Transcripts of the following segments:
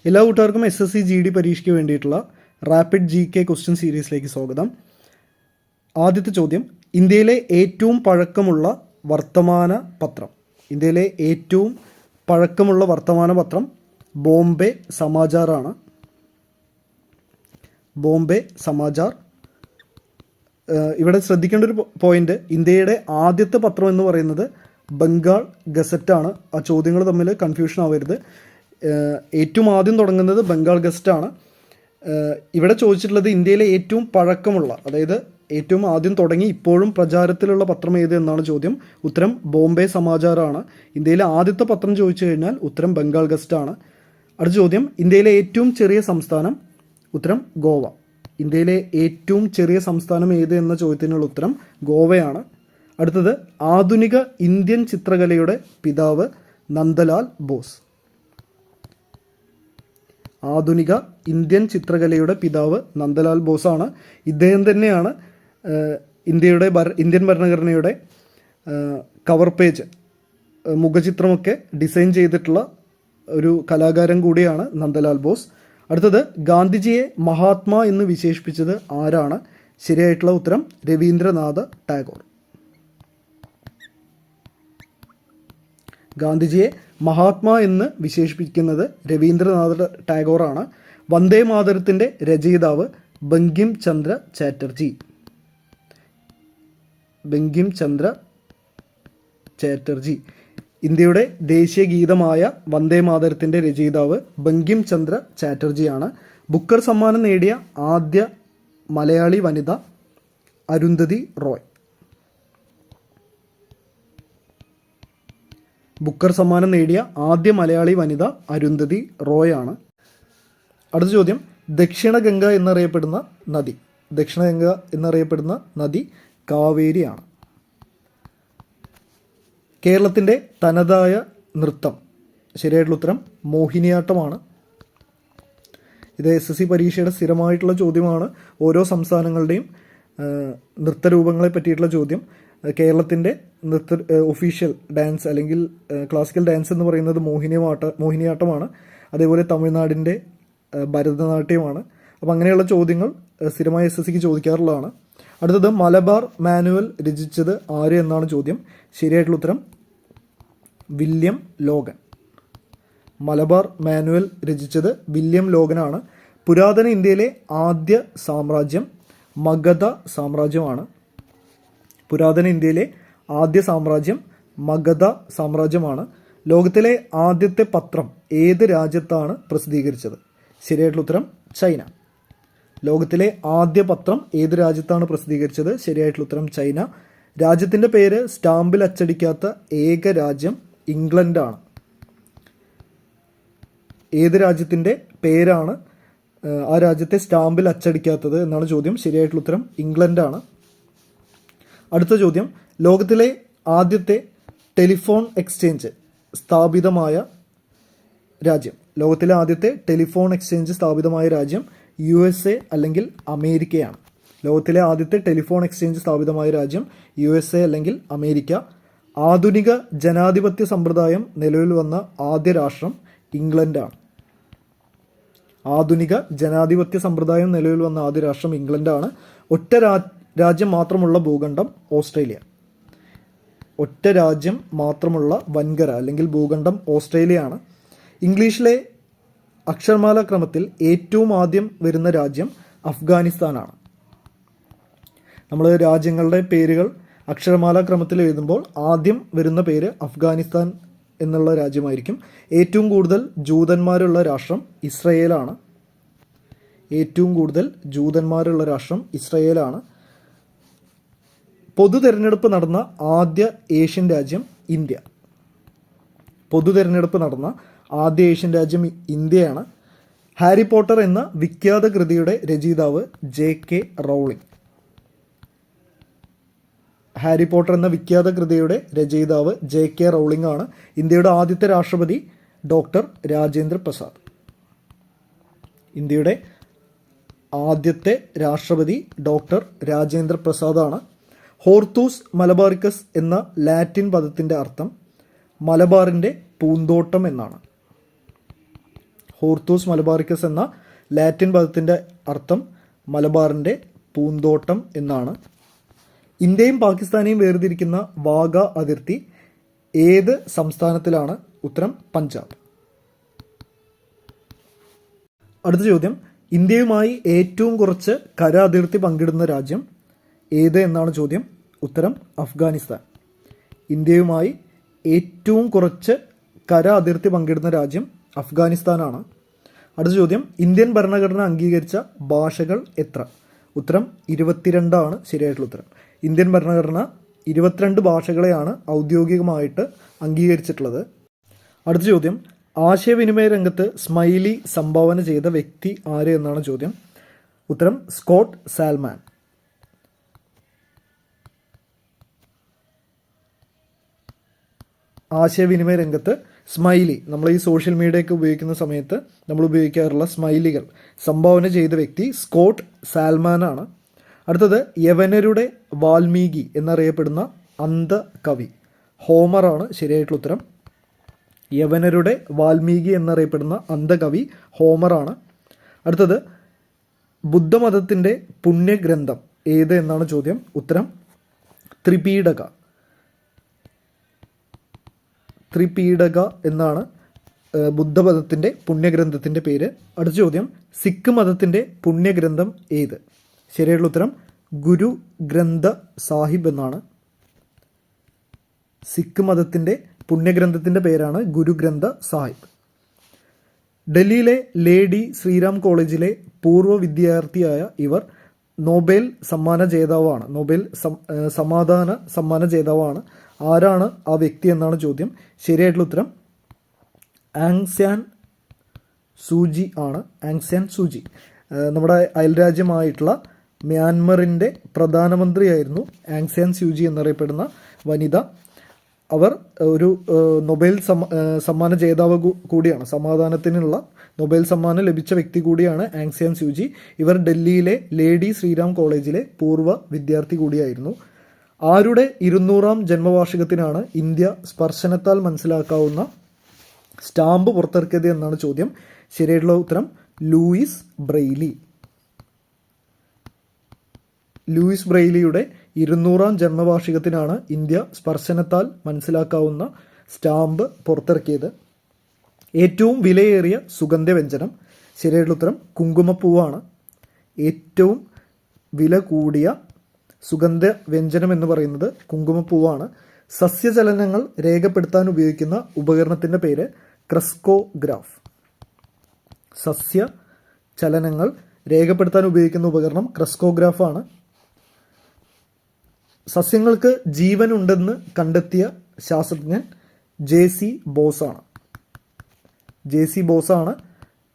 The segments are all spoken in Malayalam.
എല്ലാ കൂട്ടുകാർക്കും SSC GD പരീക്ഷയ്ക്ക് വേണ്ടിയിട്ടുള്ള റാപ്പിഡ് GK ക്വസ്റ്റ്യൻ സീരീസിലേക്ക് സ്വാഗതം. ആദ്യത്തെ ചോദ്യം, ഇന്ത്യയിലെ ഏറ്റവും പഴക്കമുള്ള വർത്തമാന പത്രം. ഇന്ത്യയിലെ ഏറ്റവും പഴക്കമുള്ള വർത്തമാന പത്രം ബോംബെ സമാചാറാണ്. ബോംബെ സമാചാർ. ഇവിടെ ശ്രദ്ധിക്കേണ്ട ഒരു പോയിന്റ്, ഇന്ത്യയുടെ ആദ്യത്തെ പത്രം എന്ന് പറയുന്നത് ബംഗാൾ ഗസറ്റാണ്. ആ ചോദ്യങ്ങൾ തമ്മിൽ കൺഫ്യൂഷൻ ആവരുത്. ഏറ്റവും ആദ്യം തുടങ്ങുന്നത് ബംഗാൾ ഗസറ്റാണ്. ഇവിടെ ചോദിച്ചിട്ടുള്ളത് ഇന്ത്യയിലെ ഏറ്റവും പഴക്കമുള്ള, അതായത് ഏറ്റവും ആദ്യം തുടങ്ങി ഇപ്പോഴും പ്രചാരത്തിലുള്ള പത്രം ഏത് എന്നാണ് ചോദ്യം. ഉത്തരം ബോംബെ സമാചാറാണ്. ഇന്ത്യയിലെ ആദ്യത്തെ പത്രം ചോദിച്ചു കഴിഞ്ഞാൽ ഉത്തരം ബംഗാൾ ഗസറ്റാണ്. അടുത്ത ചോദ്യം, ഇന്ത്യയിലെ ഏറ്റവും ചെറിയ സംസ്ഥാനം. ഉത്തരം ഗോവ. ഇന്ത്യയിലെ ഏറ്റവും ചെറിയ സംസ്ഥാനം ഏത് എന്ന ചോദ്യത്തിനുള്ള ഉത്തരം ഗോവയാണ്. അടുത്തത്, ആധുനിക ഇന്ത്യൻ ചിത്രകലയുടെ പിതാവ് നന്ദലാൽ ബോസ്. ആധുനിക ഇന്ത്യൻ ചിത്രകലയുടെ പിതാവ് നന്ദലാൽ ബോസാണ്. ഇദ്ദേഹം തന്നെയാണ് ഇന്ത്യൻ ഭരണഘടനയുടെ കവർ പേജ്, മുഖചിത്രമൊക്കെ ഡിസൈൻ ചെയ്തിട്ടുള്ള ഒരു കലാകാരൻ കൂടിയാണ് നന്ദലാൽ ബോസ്. അടുത്തത്, ഗാന്ധിജിയെ മഹാത്മാ എന്ന് വിശേഷിപ്പിച്ചത് ആരാണ്? ശരിയായിട്ടുള്ള ഉത്തരം രവീന്ദ്രനാഥ ടാഗോർ. ഗാന്ധിജിയെ മഹാത്മാ എന്ന് വിശേഷിപ്പിക്കുന്നത് രവീന്ദ്രനാഥ ടാഗോറാണ്. വന്ദേ മാതരത്തിൻ്റെ രചയിതാവ് ബങ്കിം ചന്ദ്ര ചാറ്റർജി. ബങ്കിം ചന്ദ്ര ചാറ്റർജി. ഇന്ത്യയുടെ ദേശീയ ഗീതമായ വന്ദേ മാതരത്തിൻ്റെ രചയിതാവ് ബങ്കിം ചന്ദ്ര ചാറ്റർജിയാണ്. ബുക്കർ സമ്മാനം നേടിയ ആദ്യ മലയാളി വനിത അരുന്ധതി റോയ്. ബുക്കർ സമ്മാനം നേടിയ ആദ്യ മലയാളി വനിത അരുന്ധതി റോയ് ആണ്. അടുത്ത ചോദ്യം, ദക്ഷിണഗംഗ എന്നറിയപ്പെടുന്ന നദി. ദക്ഷിണഗംഗ എന്നറിയപ്പെടുന്ന നദി കാവേരിയാണ്. കേരളത്തിൻ്റെ തനതായ നൃത്തം. ശരിയായിട്ടുള്ള ഉത്തരം മോഹിനിയാട്ടമാണ്. ഇത് SSC പരീക്ഷയുടെ സ്ഥിരമായിട്ടുള്ള ചോദ്യമാണ്. ഓരോ സംസ്ഥാനങ്ങളുടെയും നൃത്തരൂപങ്ങളെ പറ്റിയിട്ടുള്ള ചോദ്യം. കേരളത്തിൻ്റെ ഒഫീഷ്യൽ ഡാൻസ് അല്ലെങ്കിൽ ക്ലാസിക്കൽ ഡാൻസ് എന്ന് പറയുന്നത് മോഹിനിയാട്ടമാണ്. അതേപോലെ തമിഴ്നാടിൻ്റെ ഭരതനാട്യമാണ്. അപ്പോൾ അങ്ങനെയുള്ള ചോദ്യങ്ങൾ സ്ഥിരമായി SSCക്ക് ചോദിക്കാറുള്ളതാണ്. അടുത്തത്, മലബാർ മാനുവൽ രചിച്ചത് ആര് എന്നാണ് ചോദ്യം. ശരിയായിട്ടുള്ള ഉത്തരം വില്യം ലോഗൻ. മലബാർ മാനുവൽ രചിച്ചത് വില്യം ലോഗനാണ്. പുരാതന ഇന്ത്യയിലെ ആദ്യ സാമ്രാജ്യം മഗധ സാമ്രാജ്യമാണ്. പുരാതന ഇന്ത്യയിലെ ആദ്യ സാമ്രാജ്യം മഗധ സാമ്രാജ്യമാണ്. ലോകത്തിലെ ആദ്യത്തെ പത്രം ഏത് രാജ്യത്താണ് പ്രസിദ്ധീകരിച്ചത്? ശരിയായിട്ടുള്ള ഉത്തരം ചൈന. ലോകത്തിലെ ആദ്യ പത്രം ഏത് രാജ്യത്താണ് പ്രസിദ്ധീകരിച്ചത്? ശരിയായിട്ടുള്ള ഉത്തരം ചൈന. രാജ്യത്തിൻ്റെ പേര് സ്റ്റാമ്പിൽ അച്ചടിക്കാത്ത ഏക രാജ്യം ഇംഗ്ലണ്ടാണ്. ഏത് രാജ്യത്തിൻ്റെ പേരാണ് ആ രാജ്യത്തെ സ്റ്റാമ്പിൽ അച്ചടിക്കാത്തത് എന്നാണ് ചോദ്യം. ശരിയായിട്ടുള്ള ഉത്തരം ഇംഗ്ലണ്ടാണ്. അടുത്ത ചോദ്യം, ലോകത്തിലെ ആദ്യത്തെ ടെലിഫോൺ എക്സ്ചേഞ്ച് സ്ഥാപിതമായ രാജ്യം. ലോകത്തിലെ ആദ്യത്തെ ടെലിഫോൺ എക്സ്ചേഞ്ച് സ്ഥാപിതമായ രാജ്യം USA അല്ലെങ്കിൽ അമേരിക്കയാണ്. ലോകത്തിലെ ആദ്യത്തെ ടെലിഫോൺ എക്സ്ചേഞ്ച് സ്ഥാപിതമായ രാജ്യം USA അല്ലെങ്കിൽ അമേരിക്ക. ആധുനിക ജനാധിപത്യ സമ്പ്രദായം നിലവിൽ വന്ന ആദ്യ രാഷ്ട്രം ഇംഗ്ലണ്ടാണ്. ആധുനിക ജനാധിപത്യ സമ്പ്രദായം നിലവിൽ വന്ന ആദ്യ രാഷ്ട്രം ഇംഗ്ലണ്ടാണ്. ഒറ്റ രാജ്യം മാത്രമുള്ള ഭൂഖണ്ഡം ഓസ്ട്രേലിയ. ഒറ്റ രാജ്യം മാത്രമുള്ള വൻകര അല്ലെങ്കിൽ ഭൂഖണ്ഡം ഓസ്ട്രേലിയയാണ്. ഇംഗ്ലീഷിലെ അക്ഷരമാല ക്രമത്തിൽ ഏറ്റവും ആദ്യം വരുന്ന രാജ്യം അഫ്ഗാനിസ്ഥാനാണ്. നമ്മൾ രാജ്യങ്ങളുടെ പേരുകൾ അക്ഷരമാല ക്രമത്തിൽ എഴുതുമ്പോൾ ആദ്യം വരുന്ന പേര് അഫ്ഗാനിസ്ഥാൻ എന്നുള്ള രാജ്യമായിരിക്കും. ഏറ്റവും കൂടുതൽ ജൂതന്മാരുള്ള രാഷ്ട്രം ഇസ്രയേലാണ്. ഏറ്റവും കൂടുതൽ ജൂതന്മാരുള്ള രാഷ്ട്രം ഇസ്രയേലാണ്. പൊതു തെരഞ്ഞെടുപ്പ് നടന്ന ആദ്യ ഏഷ്യൻ രാജ്യം ഇന്ത്യ. പൊതു തെരഞ്ഞെടുപ്പ് നടന്ന ആദ്യ ഏഷ്യൻ രാജ്യം ഇന്ത്യയാണ്. ഹാരി പോട്ടർ എന്ന വിഖ്യാത കൃതിയുടെ രചയിതാവ് JK റൗളിംഗ്. ഹാരി പോട്ടർ എന്ന വിഖ്യാത കൃതിയുടെ രചയിതാവ് JK റൗളിംഗ് ആണ്. ഇന്ത്യയുടെ ആദ്യത്തെ രാഷ്ട്രപതി ഡോക്ടർ രാജേന്ദ്ര പ്രസാദ്. ഇന്ത്യയുടെ ആദ്യത്തെ രാഷ്ട്രപതി ഡോക്ടർ രാജേന്ദ്ര പ്രസാദാണ്. ഹോർത്തൂസ് മലബാറിക്കസ് എന്ന ലാറ്റിൻ പദത്തിൻ്റെ അർത്ഥം മലബാറിൻ്റെ പൂന്തോട്ടം എന്നാണ്. ഹോർത്തൂസ് മലബാറിക്കസ് എന്ന ലാറ്റിൻ പദത്തിൻ്റെ അർത്ഥം മലബാറിൻ്റെ പൂന്തോട്ടം എന്നാണ്. ഇന്ത്യയും പാകിസ്ഥാനെയും വേർതിരിക്കുന്ന വാഗ അതിർത്തി ഏത് സംസ്ഥാനത്തിലാണ്? ഉത്തരം പഞ്ചാബ്. അടുത്ത ചോദ്യം, ഇന്ത്യയുമായി ഏറ്റവും കുറച്ച് കര അതിർത്തി പങ്കിടുന്ന രാജ്യം ഏത് എന്നാണ് ചോദ്യം. ഉത്തരം അഫ്ഗാനിസ്ഥാൻ. ഇന്ത്യയുമായി ഏറ്റവും കുറച്ച് കര അതിർത്തി പങ്കിടുന്ന രാജ്യം അഫ്ഗാനിസ്ഥാനാണ്. അടുത്ത ചോദ്യം, ഇന്ത്യൻ ഭരണഘടന അംഗീകരിച്ച ഭാഷകൾ എത്ര? ഉത്തരം 22 ശരിയായിട്ടുള്ള ഉത്തരം. ഇന്ത്യൻ ഭരണഘടന 22 ഭാഷകളെയാണ് ഔദ്യോഗികമായിട്ട് അംഗീകരിച്ചിട്ടുള്ളത്. അടുത്ത ചോദ്യം, ആശയവിനിമയ രംഗത്ത് സ്മൈലി സംഭാവന ചെയ്ത വ്യക്തി ആര് എന്നാണ് ചോദ്യം. ഉത്തരം സ്കോട്ട് സാൽമാൻ. ആശയവിനിമയ രംഗത്ത് സ്മൈലി, നമ്മൾ ഈ സോഷ്യൽ മീഡിയയൊക്കെ ഉപയോഗിക്കുന്ന സമയത്ത് നമ്മൾ ഉപയോഗിക്കാറുള്ള സ്മൈലികൾ സംഭാവന ചെയ്ത വ്യക്തി സ്കോട്ട് സാൽമാനാണ്. അടുത്തത്, യവനരുടെ വാൽമീകി എന്നറിയപ്പെടുന്ന അന്ധകവി ഹോമറാണ് ശരിയായിട്ടുള്ള ഉത്തരം. യവനരുടെ വാൽമീകി എന്നറിയപ്പെടുന്ന അന്ധകവി ഹോമറാണ്. അടുത്തത്, ബുദ്ധമതത്തിൻ്റെ പുണ്യഗ്രന്ഥം ഏത് എന്നാണ് ചോദ്യം. ഉത്തരം ത്രിപീഡക. ത്രിപീഡക എന്നാണ് ബുദ്ധമതത്തിൻ്റെ പുണ്യഗ്രന്ഥത്തിൻ്റെ പേര്. അടുത്ത ചോദ്യം, സിഖ് മതത്തിൻ്റെ പുണ്യഗ്രന്ഥം ഏത്? ശരിയായിട്ടുള്ള ഉത്തരം ഗുരു ഗ്രന്ഥ സാഹിബ് എന്നാണ്. സിഖ് മതത്തിൻ്റെ പുണ്യഗ്രന്ഥത്തിൻ്റെ പേരാണ് ഗുരു ഗ്രന്ഥ സാഹിബ്. ഡൽഹിയിലെ ലേഡി ശ്രീറാം കോളേജിലെ പൂർവ്വ വിദ്യാർത്ഥിയായ ഇവർ നോബൽ സമ്മാന ജേതാവാണ്. നോബൽ സമാധാന സമ്മാന ജേതാവാണ്. ആരാണ് ആ വ്യക്തി എന്നാണ് ചോദ്യം. ശരിയായിട്ടുള്ള ഉത്തരം ആങ് സ്യാൻ സൂചി ആണ്. ആങ് സ്യാൻ സൂചി നമ്മുടെ അയൽരാജ്യമായിട്ടുള്ള മ്യാൻമറിൻ്റെ പ്രധാനമന്ത്രിയായിരുന്നു ആങ് സ്യാൻ സൂചി എന്നറിയപ്പെടുന്ന വനിത. അവർ ഒരു നൊബേൽ സമ്മാന ജേതാവ് കൂടിയാണ്. സമാധാനത്തിനുള്ള നൊബേൽ സമ്മാനം ലഭിച്ച വ്യക്തി കൂടിയാണ് ആങ് സ്യാൻ സൂചി. ഇവർ ഡൽഹിയിലെ ലേഡി ശ്രീറാം കോളേജിലെ പൂർവ്വ വിദ്യാർത്ഥി കൂടിയായിരുന്നു. ആരുടെ 200ാം ജന്മവാർഷികത്തിനാണ് ഇന്ത്യ സ്പർശനത്താൽ മനസ്സിലാക്കാവുന്ന സ്റ്റാമ്പ് പുറത്തിറക്കിയത് എന്നാണ് ചോദ്യം. ശരിയായിട്ടുള്ള ഉത്തരം ലൂയിസ് ബ്രെയ്ലി. ലൂയിസ് ബ്രെയ്ലിയുടെ 200ാം ജന്മവാർഷികത്തിനാണ് ഇന്ത്യ സ്പർശനത്താൽ മനസ്സിലാക്കാവുന്ന സ്റ്റാമ്പ് പുറത്തിറക്കിയത്. ഏറ്റവും വിലയേറിയ സുഗന്ധവ്യഞ്ജനം? ശരിയായിട്ടുള്ള ഉത്തരം കുങ്കുമപ്പൂവാണ്. ഏറ്റവും വില കൂടിയ സുഗന്ധവ്യഞ്ജനം എന്ന് പറയുന്നത് കുങ്കുമപ്പൂവാണ്. സസ്യചലനങ്ങൾ രേഖപ്പെടുത്താൻ ഉപയോഗിക്കുന്ന ഉപകരണത്തിൻ്റെ പേര് ക്രസ്കോഗ്രാഫ്. സസ്യചലനങ്ങൾ രേഖപ്പെടുത്താൻ ഉപയോഗിക്കുന്ന ഉപകരണം ക്രസ്കോഗ്രാഫാണ്. സസ്യങ്ങൾക്ക് ജീവനുണ്ടെന്ന് കണ്ടെത്തിയ ശാസ്ത്രജ്ഞൻ ജെ.സി. ബോസാണ്. ജെ.സി. ബോസാണ്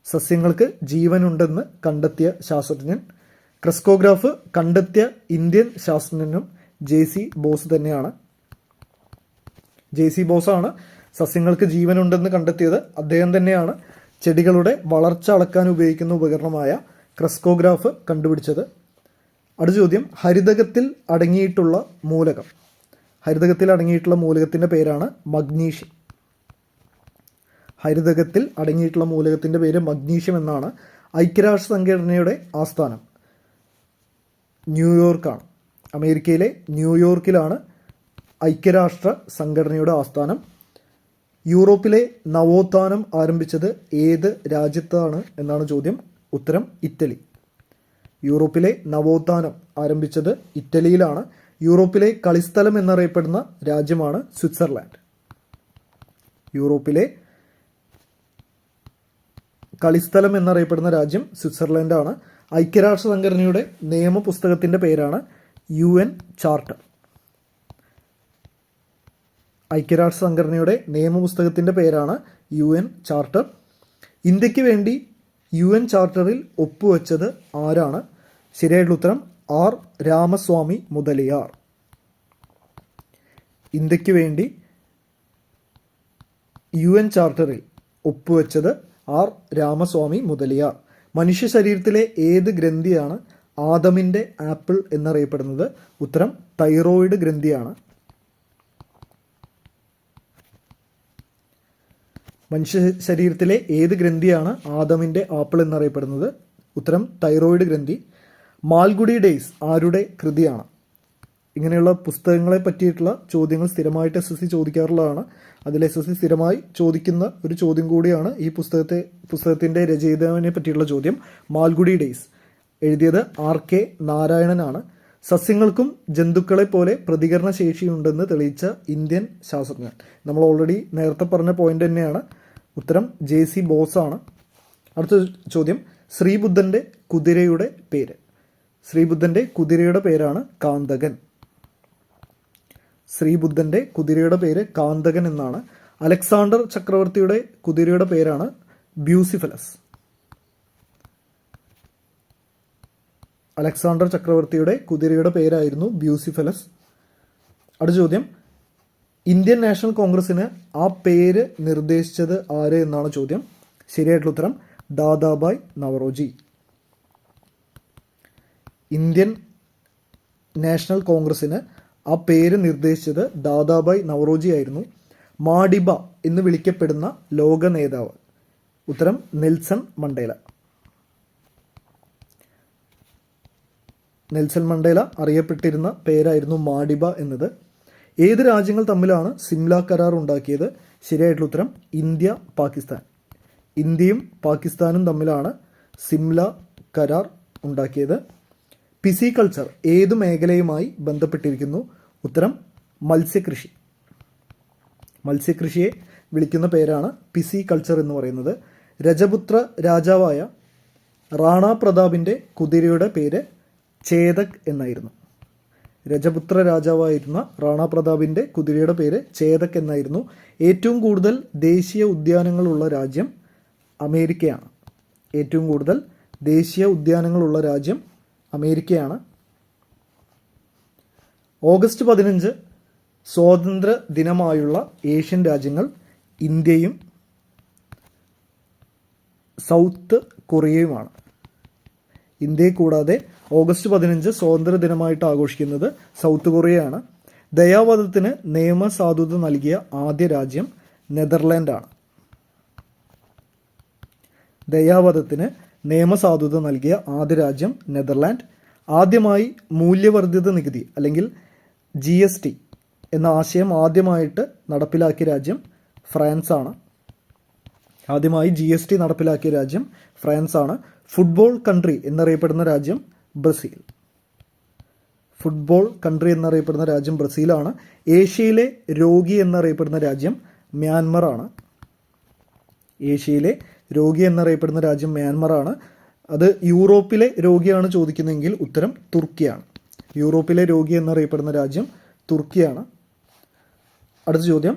സസ്യങ്ങൾക്ക് ജീവനുണ്ടെന്ന് കണ്ടെത്തിയ ശാസ്ത്രജ്ഞൻ. ക്രസ്കോഗ്രാഫ് കണ്ടെത്തിയ ഇന്ത്യൻ ശാസ്ത്രജ്ഞനും ജെ.സി. ബോസ് തന്നെയാണ്. ജെ.സി. ബോസാണ് സസ്യങ്ങൾക്ക് ജീവനുണ്ടെന്ന് കണ്ടെത്തിയത്. അദ്ദേഹം തന്നെയാണ് ചെടികളുടെ വളർച്ച അളക്കാൻ ഉപയോഗിക്കുന്ന ഉപകരണമായ ക്രസ്കോഗ്രാഫ് കണ്ടുപിടിച്ചത്. അടുത്ത ചോദ്യം, ഹരിതകത്തിൽ അടങ്ങിയിട്ടുള്ള മൂലകം? ഹരിതകത്തിൽ അടങ്ങിയിട്ടുള്ള മൂലകത്തിൻ്റെ പേരാണ് മഗ്നീഷ്യം. ഹരിതകത്തിൽ അടങ്ങിയിട്ടുള്ള മൂലകത്തിൻ്റെ പേര് മഗ്നീഷ്യം എന്നാണ്. ഐക്യരാഷ്ട്ര സംഘടനയുടെ ആസ്ഥാനം ന്യൂയോർക്കാണ്. അമേരിക്കയിലെ ന്യൂയോർക്കിലാണ് ഐക്യരാഷ്ട്ര സംഘടനയുടെ ആസ്ഥാനം. യൂറോപ്പിലെ നവോത്ഥാനം ആരംഭിച്ചത് ഏത് രാജ്യത്താണ് എന്നാണ് ചോദ്യം. ഉത്തരം ഇറ്റലി. യൂറോപ്പിലെ നവോത്ഥാനം ആരംഭിച്ചത് ഇറ്റലിയിലാണ്. യൂറോപ്പിലെ കളിസ്ഥലം എന്നറിയപ്പെടുന്ന രാജ്യമാണ് സ്വിറ്റ്സർലാൻഡ്. യൂറോപ്പിലെ കളിസ്ഥലം എന്നറിയപ്പെടുന്ന രാജ്യം സ്വിറ്റ്സർലൻഡാണ്. ഐക്യരാഷ്ട്ര സംഘടനയുടെ നിയമപുസ്തകത്തിൻ്റെ പേരാണ് UN ചാർട്ടർ. ഐക്യരാഷ്ട്ര സംഘടനയുടെ നിയമപുസ്തകത്തിൻ്റെ പേരാണ് UN ചാർട്ടർ. ഇന്ത്യക്ക് വേണ്ടി UN ചാർട്ടറിൽ ഒപ്പുവെച്ചത് ആരാണ്? ശരിയായിട്ടുള്ള ഉത്തരം R. രാമസ്വാമി മുതലിയാർ. ഇന്ത്യക്ക് വേണ്ടി UN ചാർട്ടറിൽ ഒപ്പുവെച്ചത് R. രാമസ്വാമി മുതലിയാർ. മനുഷ്യ ശരീരത്തിലെ ഏത് ഗ്രന്ഥിയാണ് ആദമിൻ്റെ ആപ്പിൾ എന്നറിയപ്പെടുന്നത്? ഉത്തരം തൈറോയിഡ് ഗ്രന്ഥിയാണ്. മനുഷ്യ ശരീരത്തിലെ ഏത് ഗ്രന്ഥിയാണ് ആദമിൻ്റെ ആപ്പിൾ എന്നറിയപ്പെടുന്നത്? ഉത്തരം തൈറോയിഡ് ഗ്രന്ഥി. മാൽഗുഡി ഡേയ്സ് ആരുടെ കൃതിയാണ്? ഇങ്ങനെയുള്ള പുസ്തകങ്ങളെ പറ്റിയിട്ടുള്ള ചോദ്യങ്ങൾ സ്ഥിരമായിട്ട് SSC ചോദിക്കാറുള്ളതാണ്. അതിൽ SSC സ്ഥിരമായി ചോദിക്കുന്ന ഒരു ചോദ്യം കൂടിയാണ് ഈ പുസ്തകത്തിൻ്റെ രചയിതാവിനെ പറ്റിയുള്ള ചോദ്യം. മാൽഗുഡി ഡേയ്സ് എഴുതിയത് RK നാരായണനാണ്. സസ്യങ്ങൾക്കും ജന്തുക്കളെ പോലെ പ്രതികരണ ശേഷിയുണ്ടെന്ന് തെളിയിച്ച ഇന്ത്യൻ ശാസ്ത്രജ്ഞൻ? നമ്മൾ ഓൾറെഡി നേരത്തെ പറഞ്ഞ പോയിന്റ് തന്നെയാണ്. ഉത്തരം JC ബോസ് ആണ്. അടുത്ത ചോദ്യം, ശ്രീബുദ്ധൻ്റെ കുതിരയുടെ പേര്? ശ്രീബുദ്ധൻ്റെ കുതിരയുടെ പേരാണ് കാന്തകൻ. ശ്രീബുദ്ധൻ്റെ കുതിരയുടെ പേര് കാന്തകൻ എന്നാണ്. അലക്സാണ്ടർ ചക്രവർത്തിയുടെ കുതിരയുടെ പേരാണ് ബ്യൂസിഫലസ്. അലക്സാണ്ടർ ചക്രവർത്തിയുടെ കുതിരയുടെ പേരായിരുന്നു ബ്യൂസിഫലസ്. അടുത്ത ചോദ്യം, ഇന്ത്യൻ നാഷണൽ കോൺഗ്രസിന് ആ പേര് നിർദ്ദേശിച്ചത് ആര് എന്നാണ് ചോദ്യം. ശരിയായിട്ടുള്ള ഉത്തരം ദാദാബായ് നവറോജി. ഇന്ത്യൻ നാഷണൽ കോൺഗ്രസിന് ആ പേര് നിർദ്ദേശിച്ചത് ദാദാബായ് നവറോജി ആയിരുന്നു. മാഡിബ എന്ന് വിളിക്കപ്പെടുന്ന ലോക നേതാവ്? ഉത്തരം നെൽസൺ മണ്ടേല. നെൽസൺ മണ്ടേല അറിയപ്പെട്ടിരുന്ന പേരായിരുന്നു മാഡിബ എന്നത്. ഏത് രാജ്യങ്ങൾ തമ്മിലാണ് സിംല കരാർ ഉണ്ടാക്കിയത്? ശരിയായിട്ടുള്ള ഉത്തരം ഇന്ത്യ പാകിസ്ഥാൻ. ഇന്ത്യയും പാകിസ്ഥാനും തമ്മിലാണ് സിംല കരാർ ഉണ്ടാക്കിയത്. പിസികൾച്ചർ ഏത് മേഖലയുമായി ബന്ധപ്പെട്ടിരിക്കുന്നു? ഉത്തരം മത്സ്യകൃഷി. മത്സ്യകൃഷിയെ വിളിക്കുന്ന പേരാണ് പിസികൾച്ചർ എന്ന് പറയുന്നത്. രജപുത്ര രാജാവായ റാണ പ്രതാപിൻ്റെ കുതിരയുടെ പേര് ചേതക് എന്നായിരുന്നു. രജപുത്ര രാജാവായിരുന്ന റാണ പ്രതാപിൻ്റെ കുതിരയുടെ പേര് ചേതക് എന്നായിരുന്നു. ഏറ്റവും കൂടുതൽ ദേശീയ ഉദ്യാനങ്ങളുള്ള രാജ്യം അമേരിക്കയാണ്. ഏറ്റവും കൂടുതൽ ദേശീയ ഉദ്യാനങ്ങളുള്ള രാജ്യം അമേരിക്കയാണ്. ഓഗസ്റ്റ് 15 സ്വാതന്ത്ര്യ ദിനമായുള്ള ഏഷ്യൻ രാജ്യങ്ങൾ ഇന്ത്യയും സൗത്ത് കൊറിയയുമാണ്. ഇന്ത്യയെ കൂടാതെ ഓഗസ്റ്റ് 15 സ്വാതന്ത്ര്യ ദിനമായിട്ട് ആഘോഷിക്കുന്നത് സൗത്ത് കൊറിയയാണ്. ദയാവധത്തിന് നിയമസാധുത നൽകിയ ആദ്യ രാജ്യം നെതർലാൻഡാണ്. ദയാവധത്തിന് നിയമസാധുത നൽകിയ ആദ്യ രാജ്യം നെതർലാൻഡ്. ആദ്യമായി മൂല്യവർദ്ധിത നികുതി അല്ലെങ്കിൽ GST എന്ന ആശയം ആദ്യമായിട്ട് നടപ്പിലാക്കിയ രാജ്യം ഫ്രാൻസാണ്. ആദ്യമായി GST നടപ്പിലാക്കിയ രാജ്യം ഫ്രാൻസാണ്. ഫുട്ബോൾ കൺട്രി എന്നറിയപ്പെടുന്ന രാജ്യം ബ്രസീൽ. ഫുട്ബോൾ കൺട്രി എന്നറിയപ്പെടുന്ന രാജ്യം ബ്രസീലാണ്. ഏഷ്യയിലെ രോഗി എന്നറിയപ്പെടുന്ന രാജ്യം മ്യാൻമറാണ്. ഏഷ്യയിലെ രോഗി എന്നറിയപ്പെടുന്ന രാജ്യം മ്യാൻമറാണ്. അത് യൂറോപ്പിലെ രോഗിയാണ് ചോദിക്കുന്നതെങ്കിൽ ഉത്തരം തുർക്കിയാണ്. യൂറോപ്പിലെ രോഗി എന്നറിയപ്പെടുന്ന രാജ്യം തുർക്കിയാണ്. അടുത്ത ചോദ്യം,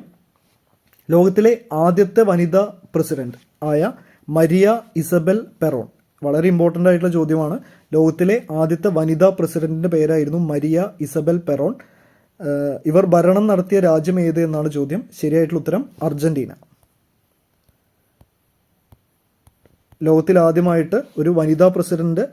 ലോകത്തിലെ ആദ്യത്തെ വനിതാ പ്രസിഡന്റ് ആയ മരിയ ഇസബെൽ പെറോൺ? വളരെ ഇമ്പോർട്ടൻ്റ് ആയിട്ടുള്ള ചോദ്യമാണ്. ലോകത്തിലെ ആദ്യത്തെ വനിതാ പ്രസിഡന്റിൻ്റെ പേരായിരുന്നു മരിയ ഇസബെൽ പെറോൺ. ഇവർ ഭരണം നടത്തിയ രാജ്യം ഏത് എന്നാണ് ചോദ്യം. ശരിയായിട്ടുള്ള ഉത്തരം അർജന്റീന. ലോകത്തിൽ ആദ്യമായിട്ട് ഒരു വനിതാ പ്രസിഡന്റ്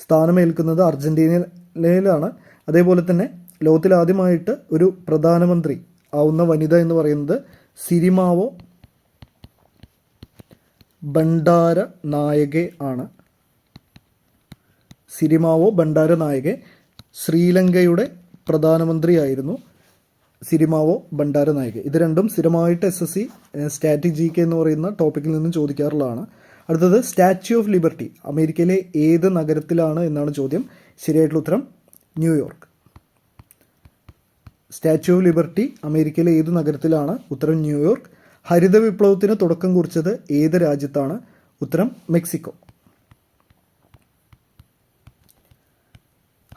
സ്ഥാനമേൽക്കുന്നത് അർജന്റീനയിലാണ്. അതേപോലെ തന്നെ ലോകത്തിൽ ആദ്യമായിട്ട് ഒരു പ്രധാനമന്ത്രി ആവുന്ന വനിത എന്ന് പറയുന്നത് സിരിമാവോ ബണ്ടാര നായകെ ആണ്. സിരിമാവോ ബണ്ടാര നായകെ ശ്രീലങ്കയുടെ പ്രധാനമന്ത്രിയായിരുന്നു സിരിമാവോ ബണ്ടാര നായകെ. ഇത് രണ്ടും സ്ഥിരമായിട്ട് SSC സ്ട്രാറ്റജിക്ക് എന്ന് പറയുന്ന ടോപ്പിക്കിൽ നിന്നും ചോദിക്കാറുള്ളതാണ്. അടുത്തത്, സ്റ്റാച്യു ഓഫ് ലിബർട്ടി അമേരിക്കയിലെ ഏത് നഗരത്തിലാണ് എന്നാണ് ചോദ്യം. ശരിയായിട്ടുള്ള ഉത്തരം ന്യൂയോർക്ക്. സ്റ്റാച്യു ഓഫ് ലിബർട്ടി അമേരിക്കയിലെ ഏത് നഗരത്തിലാണ്? ഉത്തരം ന്യൂയോർക്ക്. ഹരിത വിപ്ലവത്തിന് തുടക്കം കുറിച്ചത് ഏത് രാജ്യത്താണ്? ഉത്തരം മെക്സിക്കോ.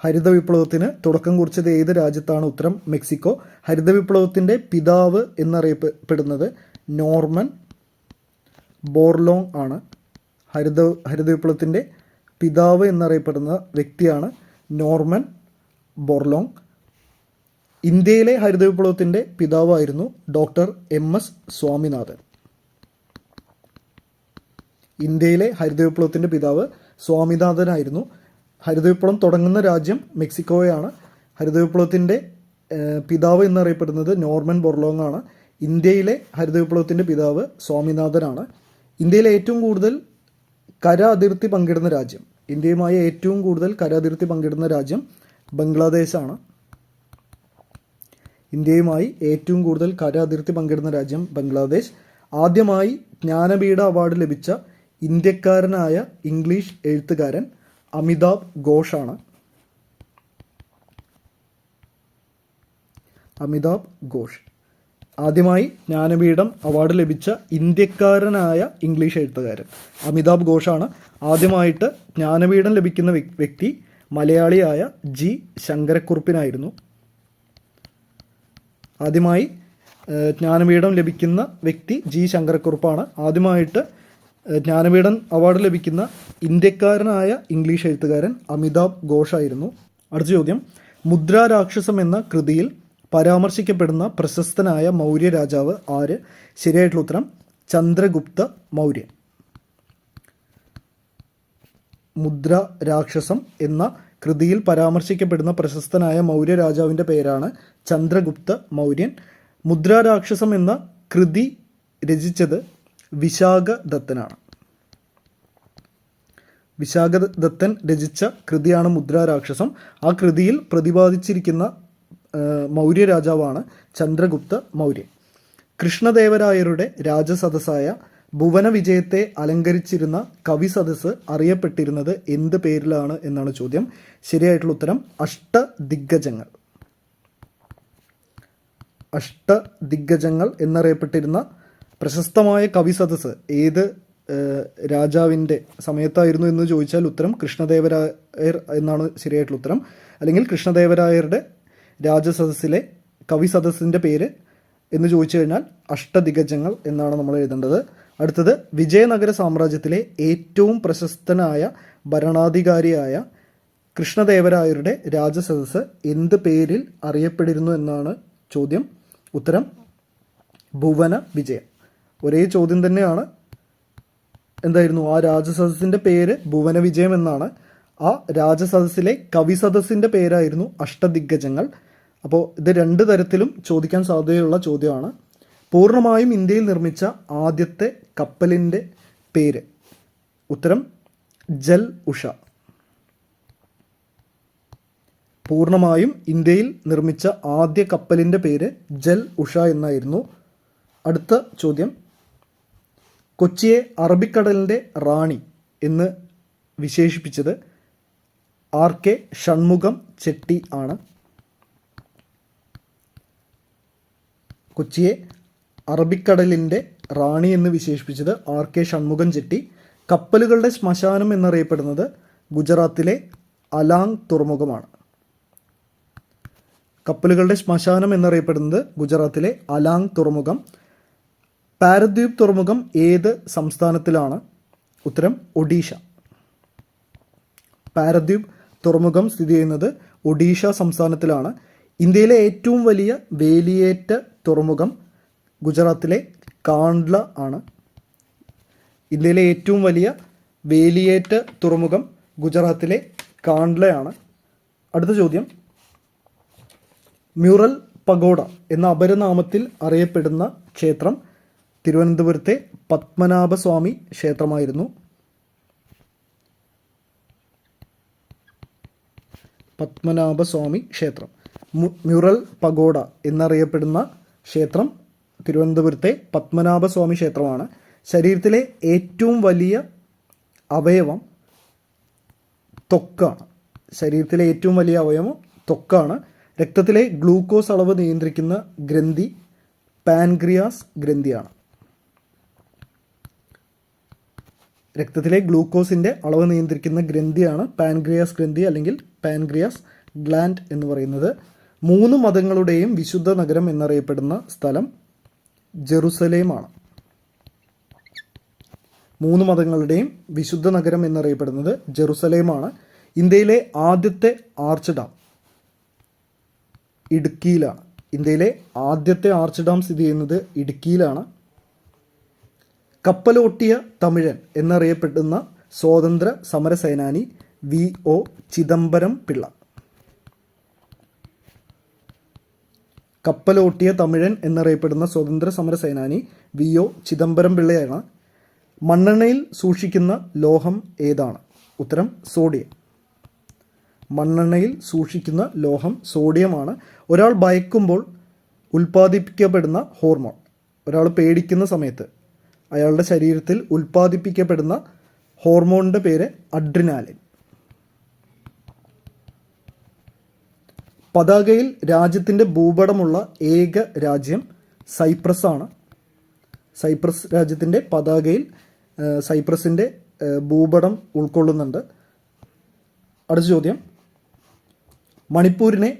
ഹരിത വിപ്ലവത്തിന് തുടക്കം കുറിച്ചത് ഏത് രാജ്യത്താണ്? ഉത്തരം മെക്സിക്കോ. ഹരിത വിപ്ലവത്തിൻ്റെ പിതാവ് എന്നറിയപ്പെടുന്നത് നോർമൻ ബോർലോങ് ആണ്. ഹരിത വിപ്ലവത്തിൻ്റെ പിതാവ് എന്നറിയപ്പെടുന്ന വ്യക്തിയാണ് നോർമൻ ബോർലോങ്. ഇന്ത്യയിലെ ഹരിത വിപ്ലവത്തിൻ്റെ പിതാവായിരുന്നു ഡോക്ടർ MS സ്വാമിനാഥൻ. ഇന്ത്യയിലെ ഹരിത വിപ്ലവത്തിൻ്റെ പിതാവ് സ്വാമിനാഥനായിരുന്നു. ഹരിത വിപ്ലവം തുടങ്ങുന്ന രാജ്യം മെക്സിക്കോയാണ്. ഹരിത വിപ്ലവത്തിൻ്റെ പിതാവ് എന്നറിയപ്പെടുന്നത് നോർമൻ ബോർലോങ് ആണ്. ഇന്ത്യയിലെ ഹരിത വിപ്ലവത്തിൻ്റെ പിതാവ് സ്വാമിനാഥനാണ്. ഇന്ത്യയിലെ ഏറ്റവും കൂടുതൽ കര അതിർത്തി പങ്കിടുന്ന രാജ്യം, ഇന്ത്യയുമായി ഏറ്റവും കൂടുതൽ കര അതിർത്തി പങ്കിടുന്ന രാജ്യം ബംഗ്ലാദേശാണ്. ഇന്ത്യയുമായി ഏറ്റവും കൂടുതൽ കര അതിർത്തി പങ്കിടുന്ന രാജ്യം ബംഗ്ലാദേശ്. ആദ്യമായി ജ്ഞാനപീഠ അവാർഡ് ലഭിച്ച ഇന്ത്യക്കാരനായ ഇംഗ്ലീഷ് എഴുത്തുകാരൻ അമിതാഭ് ഘോഷാണ്. അമിതാഭ് ഘോഷ് ആദ്യമായി ജ്ഞാനപീഠം അവാർഡ് ലഭിച്ച ഇന്ത്യക്കാരനായ ഇംഗ്ലീഷ് എഴുത്തുകാരൻ അമിതാഭ് ഘോഷാണ്. ആദ്യമായിട്ട് ജ്ഞാനപീഠം ലഭിക്കുന്ന വ്യക്തി മലയാളിയായ ജി ശങ്കരക്കുറുപ്പിനായിരുന്നു. ആദ്യമായി ജ്ഞാനപീഠം ലഭിക്കുന്ന വ്യക്തി ജി ശങ്കരക്കുറുപ്പാണ്. ആദ്യമായിട്ട് ജ്ഞാനപീഠം അവാർഡ് ലഭിക്കുന്ന ഇന്ത്യക്കാരനായ ഇംഗ്ലീഷ് എഴുത്തുകാരൻ അമിതാഭ് ഘോഷായിരുന്നു. അടുത്ത ചോദ്യം, മുദ്രാരാക്ഷസം എന്ന കൃതിയിൽ പരാമർശിക്കപ്പെടുന്ന പ്രശസ്തനായ മൗര്യ രാജാവ് ആര്? ശരിയായിട്ടുള്ള ഉത്തരം ചന്ദ്രഗുപ്ത മൗര്യൻ. മുദ്രാരാക്ഷസം എന്ന കൃതിയിൽ പരാമർശിക്കപ്പെടുന്ന പ്രശസ്തനായ മൗര്യ രാജാവിൻ്റെ പേരാണ് ചന്ദ്രഗുപ്ത മൗര്യൻ. മുദ്രാരാക്ഷസം എന്ന കൃതി രചിച്ചത് വിശാഖദത്തനാണ്. വിശാഖദത്തൻ രചിച്ച കൃതിയാണ് മുദ്രാരാക്ഷസം. ആ കൃതിയിൽ പ്രതിപാദിച്ചിരിക്കുന്ന മൗര്യ രാജാവാണ് ചന്ദ്രഗുപ്ത മൗര്യൻ. കൃഷ്ണദേവരായരുടെ രാജസദസ്സായ ഭുവന വിജയത്തെ അലങ്കരിച്ചിരുന്ന കവി സദസ്സ് അറിയപ്പെട്ടിരുന്നത് എന്ത് പേരിലാണ് എന്നാണ് ചോദ്യം. ശരിയായിട്ടുള്ള ഉത്തരം അഷ്ടദിഗ്ഗജങ്ങൾ. അഷ്ടദിഗ്ഗജങ്ങൾ എന്നറിയപ്പെട്ടിരുന്ന പ്രശസ്തമായ കവി സദസ്സ് ഏത് രാജാവിൻ്റെ സമയത്തായിരുന്നു എന്ന് ചോദിച്ചാൽ ഉത്തരം കൃഷ്ണദേവരായർ എന്നാണ് ശരിയായിട്ടുള്ള ഉത്തരം. അല്ലെങ്കിൽ കൃഷ്ണദേവരായരുടെ രാജസദസ്സിലെ കവി സദസ്സിൻ്റെ പേര് എന്ന് ചോദിച്ചു കഴിഞ്ഞാൽ അഷ്ടദിഗ്ഗജങ്ങൾ എന്നാണ് നമ്മൾ എഴുതേണ്ടത്. അടുത്തത്, വിജയനഗര സാമ്രാജ്യത്തിലെ ഏറ്റവും പ്രശസ്തനായ ഭരണാധികാരിയായ കൃഷ്ണദേവരായരുടെ രാജസദസ്സ് എന്ത് പേരിൽ അറിയപ്പെട്ടിരുന്നു എന്നാണ് ചോദ്യം. ഉത്തരം ഭുവന വിജയം. ഒരേ ചോദ്യം തന്നെയാണ്. എന്തായിരുന്നു ആ രാജസദസ്സിൻ്റെ പേര്? ഭുവന വിജയം എന്നാണ്. ആ രാജസദസ്സിലെ കവി സദസ്സിൻ്റെ പേരായിരുന്നു അഷ്ടദിഗ്ഗജങ്ങൾ. അപ്പോൾ ഇത് രണ്ട് തരത്തിലും ചോദിക്കാൻ സാധ്യതയുള്ള ചോദ്യമാണ്. പൂർണ്ണമായും ഇന്ത്യയിൽ നിർമ്മിച്ച ആദ്യത്തെ കപ്പലിൻ്റെ പേര്? ഉത്തരം ജൽ ഉഷ. പൂർണ്ണമായും ഇന്ത്യയിൽ നിർമ്മിച്ച ആദ്യ കപ്പലിൻ്റെ പേര് ജൽ ഉഷ എന്നായിരുന്നു. അടുത്ത ചോദ്യം, കൊച്ചിയെ അറബിക്കടലിൻ്റെ റാണി എന്ന് വിശേഷിപ്പിച്ചത് RK ഷൺമുഖം ചെട്ടി ആണ്. കൊച്ചിയെ അറബിക്കടലിൻ്റെ റാണി എന്ന് വിശേഷിപ്പിച്ചത് RK ഷൺമുഖം ചെട്ടി. കപ്പലുകളുടെ ശ്മശാനം എന്നറിയപ്പെടുന്നത് ഗുജറാത്തിലെ അലാങ് തുറമുഖമാണ്. കപ്പലുകളുടെ ശ്മശാനം എന്നറിയപ്പെടുന്നത് ഗുജറാത്തിലെ അലാങ് തുറമുഖം. പാരദ്വീപ് തുറമുഖം ഏത് സംസ്ഥാനത്തിലാണ്? ഉത്തരം ഒഡീഷ. പാരദ്വീപ് തുറമുഖം സ്ഥിതി ചെയ്യുന്നത് ഒഡീഷ സംസ്ഥാനത്തിലാണ്. ഇന്ത്യയിലെ ഏറ്റവും വലിയ വേലിയേറ്റ തുറമുഖം ഗുജറാത്തിലെ കാണ്ട്ല ആണ്. ഇന്ത്യയിലെ ഏറ്റവും വലിയ വേലിയേറ്റ തുറമുഖം ഗുജറാത്തിലെ കാണ്ട്ലയാണ്. അടുത്ത ചോദ്യം, മ്യൂറൽ പഗോഡ എന്ന അപരനാമത്തിൽ അറിയപ്പെടുന്ന ക്ഷേത്രം തിരുവനന്തപുരത്തെ പത്മനാഭസ്വാമി ക്ഷേത്രമായിരുന്നു. പത്മനാഭസ്വാമി ക്ഷേത്രം. മ്യൂറൽ പഗോഡ എന്നറിയപ്പെടുന്ന ക്ഷേത്രം തിരുവനന്തപുരത്തെ പത്മനാഭസ്വാമി ക്ഷേത്രമാണ്. ശരീരത്തിലെ ഏറ്റവും വലിയ അവയവം ത്വക്കാണ്. ശരീരത്തിലെ ഏറ്റവും വലിയ അവയവം ത്വക്കാണ്. രക്തത്തിലെ ഗ്ലൂക്കോസ് അളവ് നിയന്ത്രിക്കുന്ന ഗ്രന്ഥി പാൻക്രിയാസ് ഗ്രന്ഥിയാണ്. രക്തത്തിലെ ഗ്ലൂക്കോസിൻ്റെ അളവ് നിയന്ത്രിക്കുന്ന ഗ്രന്ഥിയാണ് പാൻക്രിയാസ് ഗ്രന്ഥി അല്ലെങ്കിൽ പാൻക്രിയാസ് ഗ്ലാൻഡ് എന്ന് പറയുന്നത്. 3 മതങ്ങളുടെയും വിശുദ്ധ നഗരം എന്നറിയപ്പെടുന്ന സ്ഥലം ജെറുസലേമാണ്. 3 മതങ്ങളുടെയും വിശുദ്ധ നഗരം എന്നറിയപ്പെടുന്നത് ജെറുസലേമാണ്. ഇന്ത്യയിലെ ആദ്യത്തെ ആർച്ച് ഡാം ഇടുക്കിയിലാണ്. ഇന്ത്യയിലെ ആദ്യത്തെ ആർച്ച് ഡാം സ്ഥിതി ചെയ്യുന്നത് ഇടുക്കിയിലാണ്. കപ്പലോട്ടിയ തമിഴൻ എന്നറിയപ്പെടുന്ന സ്വാതന്ത്ര്യ സമര സേനാനി VO ചിദംബരം പിള്ള. കപ്പലോട്ടിയ തമിഴൻ എന്നറിയപ്പെടുന്ന സ്വതന്ത്ര സമര സേനാനി വി.ഒ. ചിദംബരം പിള്ളയാണ്. മണ്ണെണ്ണയിൽ സൂക്ഷിക്കുന്ന ലോഹം ഏതാണ്? ഉത്തരം സോഡിയം. മണ്ണെണ്ണയിൽ സൂക്ഷിക്കുന്ന ലോഹം സോഡിയമാണ്. ഒരാൾ ഭയക്കുമ്പോൾ ഉൽപ്പാദിപ്പിക്കപ്പെടുന്ന ഹോർമോൺ, ഒരാൾ പേടിക്കുന്ന സമയത്ത് അയാളുടെ ശരീരത്തിൽ ഉൽപ്പാദിപ്പിക്കപ്പെടുന്ന ഹോർമോണിൻ്റെ പേര് അഡ്രിനാലിൻ. പതാകയിൽ രാജ്യത്തിൻ്റെ ഭൂപടമുള്ള ഏക രാജ്യം സൈപ്രസ് ആണ്. സൈപ്രസ് രാജ്യത്തിൻ്റെ പതാകയിൽ സൈപ്രസിൻ്റെ ഭൂപടം ഉൾക്കൊള്ളുന്നുണ്ട്. അടുത്ത ചോദ്യം, മണിപ്പൂരിനെ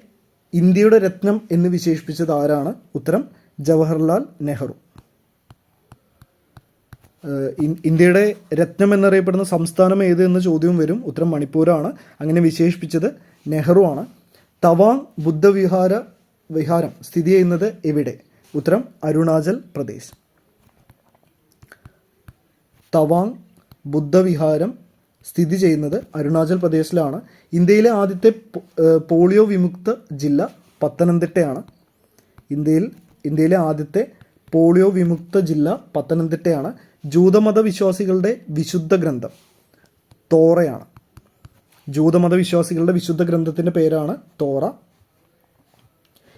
ഇന്ത്യയുടെ രത്നം എന്ന് വിശേഷിപ്പിച്ചത് ആരാണ്? ഉത്തരം ജവഹർലാൽ നെഹ്റു. ഇന്ത്യയുടെ രത്നം എന്നറിയപ്പെടുന്ന സംസ്ഥാനം ഏത് എന്ന ചോദ്യവും വരും. ഉത്തരം മണിപ്പൂരാണ്. അങ്ങനെ വിശേഷിപ്പിച്ചത് നെഹ്റു ആണ്. തവാങ് വിഹാരം സ്ഥിതി ചെയ്യുന്നത് എവിടെ? ഉത്തരം അരുണാചൽ പ്രദേശ്. തവാങ് ബുദ്ധവിഹാരം സ്ഥിതി ചെയ്യുന്നത് അരുണാചൽ പ്രദേശിലാണ്. ഇന്ത്യയിലെ ആദ്യത്തെ പോളിയോ വിമുക്ത ജില്ല പത്തനംതിട്ടയാണ്. ഇന്ത്യയിലെ ആദ്യത്തെ പോളിയോ വിമുക്ത ജില്ല പത്തനംതിട്ടയാണ്. ജൂതമത വിശ്വാസികളുടെ വിശുദ്ധ ഗ്രന്ഥം തോറയാണ്. ജൂതമത വിശ്വാസികളുടെ വിശുദ്ധ ഗ്രന്ഥത്തിൻ്റെ പേരാണ് തോറ.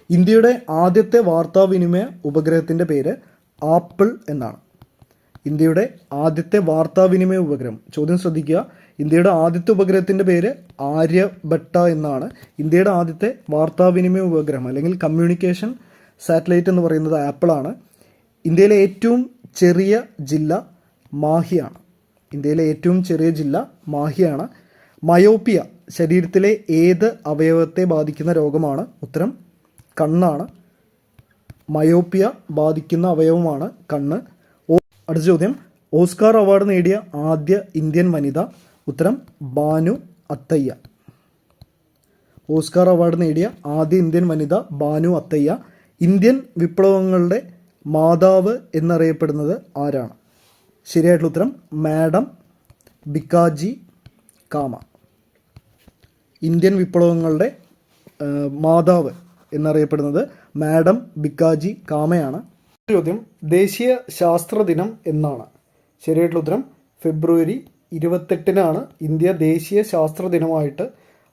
ഇന്ത്യയുടെ ആദ്യത്തെ വാർത്താവിനിമയ ഉപഗ്രഹത്തിൻ്റെ പേര് ആപ്പിൾ എന്നാണ്. ഇന്ത്യയുടെ ആദ്യത്തെ വാർത്താവിനിമയ ഉപഗ്രഹം, ചോദ്യം ശ്രദ്ധിക്കുക, ഇന്ത്യയുടെ ആദ്യത്തെ ഉപഗ്രഹത്തിൻ്റെ പേര് ആര്യഭട്ട എന്നാണ്. ഇന്ത്യയുടെ ആദ്യത്തെ വാർത്താവിനിമയ ഉപഗ്രഹം അല്ലെങ്കിൽ കമ്മ്യൂണിക്കേഷൻ സാറ്റലൈറ്റ് എന്ന് പറയുന്നത് ആപ്പിളാണ്. ഇന്ത്യയിലെ ഏറ്റവും ചെറിയ ജില്ല മാഹിയാണ്. ഇന്ത്യയിലെ ഏറ്റവും ചെറിയ ജില്ല മാഹിയാണ്. മയോപ്പിയ ശരീരത്തിലെ ഏത് അവയവത്തെ ബാധിക്കുന്ന രോഗമാണ്? ഉത്തരം കണ്ണാണ്. മയോപ്പിയ ബാധിക്കുന്ന അവയവമാണ് കണ്ണ്. അടുത്ത ചോദ്യം, ഓസ്കാർ അവാർഡ് നേടിയ ആദ്യ ഇന്ത്യൻ വനിത? ഉത്തരം ബാനു അത്തയ്യ. ഓസ്കാർ അവാർഡ് നേടിയ ആദ്യ ഇന്ത്യൻ വനിത ബാനു അത്തയ്യ. ഇന്ത്യൻ വിപ്ലവങ്ങളുടെ മാതാവ് എന്നറിയപ്പെടുന്നത് ആരാണ്? ശരിയായിട്ടുള്ള ഉത്തരം മാഡം ഭിക്കാജി കാമ. ഇന്ത്യൻ വിപ്ലവങ്ങളുടെ മാതാവ് എന്നറിയപ്പെടുന്നത് മാഡം ഭിക്കാജി കാമയാണ്. ചോദ്യം, ദേശീയ ശാസ്ത്ര ദിനം എന്നാണ്? ശരിയായിട്ടുള്ള ഉത്തരം ഫെബ്രുവരി 28-നാണ് ഇന്ത്യ ദേശീയ ശാസ്ത്ര ദിനമായിട്ട്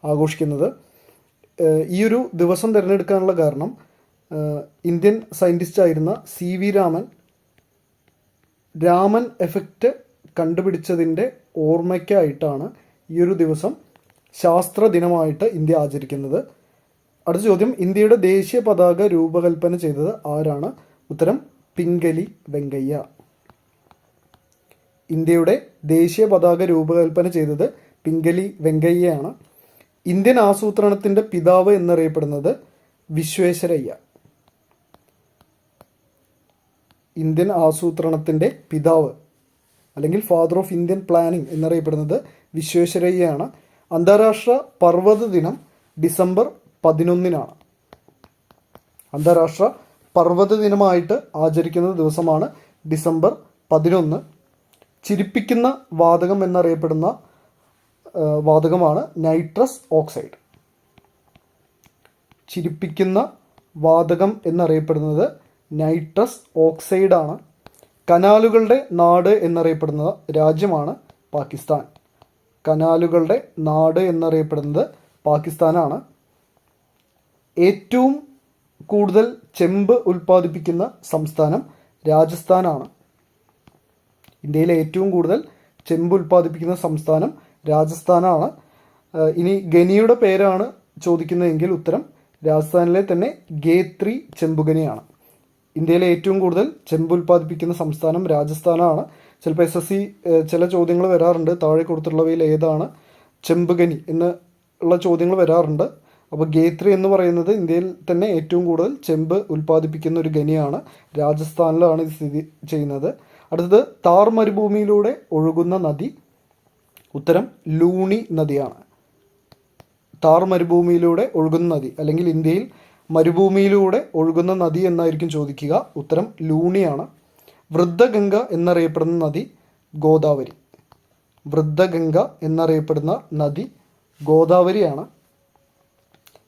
ആഘോഷിക്കുന്നത്. ഈയൊരു ദിവസം തിരഞ്ഞെടുക്കാനുള്ള കാരണം ഇന്ത്യൻ സയൻറ്റിസ്റ്റായിരുന്ന CV രാമൻ എഫക്റ്റ് കണ്ടുപിടിച്ചതിൻ്റെ ഓർമ്മയ്ക്കായിട്ടാണ് ഈയൊരു ദിവസം ശാസ്ത്ര ദിനമായിട്ട് ഇന്ത്യ ആചരിക്കുന്നത്. അടുത്ത ചോദ്യം, ഇന്ത്യയുടെ ദേശീയ പതാക രൂപകൽപ്പന ചെയ്തത് ആരാണ്? ഉത്തരം പിംഗലി വെങ്കയ്യ. ഇന്ത്യയുടെ ദേശീയ പതാക രൂപകൽപ്പന ചെയ്തത് പിംഗലി വെങ്കയ്യയാണ്. ഇന്ത്യൻ ആസൂത്രണത്തിൻ്റെ പിതാവ് എന്നറിയപ്പെടുന്നത് വിശ്വേശ്വരയ്യ. ഇന്ത്യൻ ആസൂത്രണത്തിൻ്റെ പിതാവ് അല്ലെങ്കിൽ ഫാദർ ഓഫ് ഇന്ത്യൻ പ്ലാനിംഗ് എന്നറിയപ്പെടുന്നത് വിശ്വേശ്വരയ്യയാണ്. അന്താരാഷ്ട്ര പർവ്വത ദിനം ഡിസംബർ 11-നാണ്. അന്താരാഷ്ട്ര പർവ്വത ദിനമായിട്ട് ആചരിക്കുന്ന ദിവസമാണ് ഡിസംബർ 11. ചിരിപ്പിക്കുന്ന വാതകം എന്നറിയപ്പെടുന്ന വാതകമാണ് നൈട്രസ് ഓക്സൈഡ്. ചിരിപ്പിക്കുന്ന വാതകം എന്നറിയപ്പെടുന്നത് നൈട്രസ് ഓക്സൈഡാണ്. കനാലുകളുടെ നാട് എന്നറിയപ്പെടുന്ന രാജ്യമാണ് പാകിസ്ഥാൻ. കനാലുകളുടെ നാട് എന്നറിയപ്പെടുന്നത് പാകിസ്ഥാനാണ്. ഏറ്റവും കൂടുതൽ ചെമ്പ് ഉൽപ്പാദിപ്പിക്കുന്ന സംസ്ഥാനം രാജസ്ഥാനാണ്. ഇന്ത്യയിലെ ഏറ്റവും കൂടുതൽ ചെമ്പ് ഉൽപ്പാദിപ്പിക്കുന്ന സംസ്ഥാനം രാജസ്ഥാനാണ്. ഇനി ഖനിയുടെ പേരാണ് ചോദിക്കുന്നതെങ്കിൽ ഉത്തരം രാജസ്ഥാനിലെ തന്നെ ഗേത്രി ചെമ്പുഖനിയാണ്. ഇന്ത്യയിലെ ഏറ്റവും കൂടുതൽ ചെമ്പ് ഉൽപ്പാദിപ്പിക്കുന്ന സംസ്ഥാനം രാജസ്ഥാനാണ്. ചിലപ്പോൾ SSC ചില ചോദ്യങ്ങൾ വരാറുണ്ട്, താഴെ കൊടുത്തിട്ടുള്ളവയിൽ ഏതാണ് ചെമ്പുഖനി എന്നുള്ള ചോദ്യങ്ങൾ വരാറുണ്ട്. അപ്പോൾ ഗേത്രി എന്ന് പറയുന്നത് ഇന്ത്യയിൽ തന്നെ ഏറ്റവും കൂടുതൽ ചെമ്പ് ഉൽപ്പാദിപ്പിക്കുന്ന ഒരു ഖനിയാണ്. രാജസ്ഥാനിലാണ് ഇത് സ്ഥിതി ചെയ്യുന്നത്. അടുത്തത്, താർ മരുഭൂമിയിലൂടെ ഒഴുകുന്ന നദി? ഉത്തരം ലൂണി നദിയാണ്. താർ മരുഭൂമിയിലൂടെ ഒഴുകുന്ന നദി അല്ലെങ്കിൽ ഇന്ത്യയിൽ മരുഭൂമിയിലൂടെ ഒഴുകുന്ന നദി എന്നായിരിക്കും ചോദിക്കുക. ഉത്തരം ലൂണിയാണ്. വൃദ്ധഗംഗ എന്നറിയപ്പെടുന്ന നദി? ഗോദാവരി. വൃദ്ധഗംഗ എന്നറിയപ്പെടുന്ന നദി ഗോദാവരിയാണ്.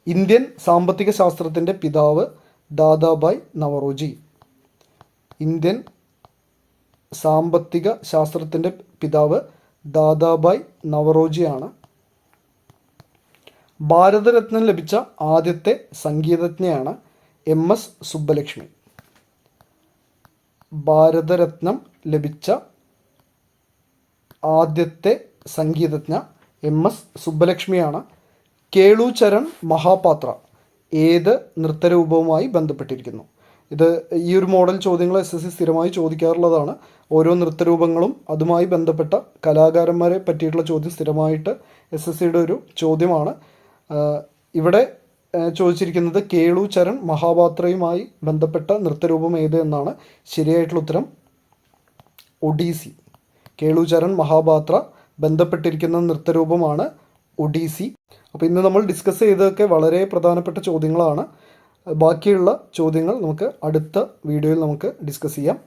ഇന്ത്യൻ സാമ്പത്തിക ശാസ്ത്രത്തിൻ്റെ പിതാവ് ദാദാബായ് നവറോജി. ഇന്ത്യൻ സാമ്പത്തിക ശാസ്ത്രത്തിൻ്റെ പിതാവ് ദാദാബായ് നവറോജിയാണ്. ഭാരതരത്നം ലഭിച്ച ആദ്യത്തെ സംഗീതജ്ഞയാണ് MS സുബ്ബലക്ഷ്മി. ഭാരതരത്നം ലഭിച്ച ആദ്യത്തെ സംഗീതജ്ഞ MS സുബ്ബലക്ഷ്മിയാണ്. കേളു ചരൺ മഹാപാത്ര ഏത് നൃത്തരൂപവുമായി ബന്ധപ്പെട്ടിരിക്കുന്നു? ഇത് ഈ ഒരു മോഡൽ ചോദ്യങ്ങൾ SSC സ്ഥിരമായി ചോദിക്കാറുള്ളതാണ്. ഓരോ നൃത്തരൂപങ്ങളും അതുമായി ബന്ധപ്പെട്ട കലാകാരന്മാരെ പറ്റിയിട്ടുള്ള ചോദ്യം സ്ഥിരമായിട്ട് SSCയുടെ ഒരു ചോദ്യമാണ്. ഇവിടെ ചോദിച്ചിരിക്കുന്നത് കേളു ചരൺ മഹാപാത്രയുമായി ബന്ധപ്പെട്ട നൃത്തരൂപം ഏത് എന്നാണ്. ശരിയായിട്ടുള്ള ഉത്തരം ഒഡീസി. കേളു ചരൺ മഹാപാത്ര ബന്ധപ്പെട്ടിരിക്കുന്ന നൃത്തരൂപമാണ് ഒഡീസി. അപ്പോൾ ഇന്ന് നമ്മൾ ഡിസ്കസ് ചെയ്തതൊക്കെ വളരെ പ്രധാനപ്പെട്ട ചോദ്യങ്ങളാണ്. ബാക്കിയുള്ള ചോദ്യങ്ങൾ നമുക്ക് അടുത്ത വീഡിയോയിൽ നമുക്ക് ഡിസ്കസ് ചെയ്യാം.